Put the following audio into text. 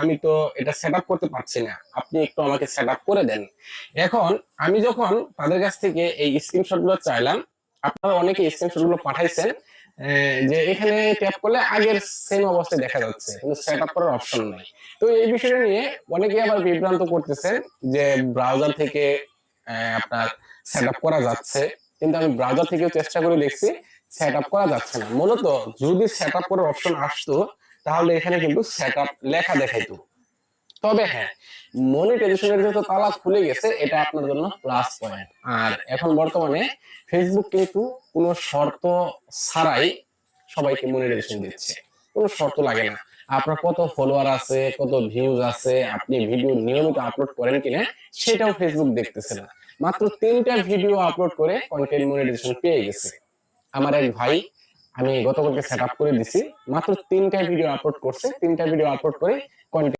আমি তো এটা সেট আপ করতে পারছি না, আপনি একটু আমাকে সেট আপ করে দেন। এখন আমি যখন তাদের কাছ থেকে এই স্ক্রিনশট গুলো চাইলাম, আপনারা অনেকে স্ক্রিনশট গুলো পাঠাইছেন, যে এখানে ট্যাপ করলে আগের সেম অবস্থায় দেখা যাচ্ছে, কিন্তু সেট আপ করার অপশন নাই। তো এই বিষয়টা নিয়ে অনেকে আবার বিভ্রান্ত করতেছেন যে ব্রাউজার থেকে আপনার সেট আপ করা যাচ্ছে, কিন্তু আমি ব্রাউজার থেকেও চেষ্টা করে দেখছি, সেট আপ করা যাচ্ছে না। মূলত যদি সেট আপ করার অপশন আসতো, তাহলে এখানে কিন্তু সেট আপ লেখা দেখাইতো। তবে হ্যাঁ, মনিটাইজেশনের যেহেতু তালা খুলে গেছে, এটা আপনার জন্য প্লাস পয়েন্ট। আর এখন বর্তমানে ফেসবুক কিন্তু কোনো শর্ত ছাড়াই সবাইকে মনিটাইজেশন দিচ্ছে, কোনো শর্ত লাগে না। আপনার কত ফলোয়ার আছে, কত ভিউজ আছে, আপনি ভিডিও নিয়মিত আপলোড করেন কিনা, সেটাও ফেসবুক দেখতেছে না। মাত্র 3টা ভিডিও আপলোড করে কন্টেন্ট মনিটাইজেশন পেয়ে গেছে আমার এক ভাই। আমি গতকালকে সেট আপ করে দিছি, মাত্র 3টা ভিডিও আপলোড করছে, 3টা ভিডিও আপলোড করে কন্টেন্ট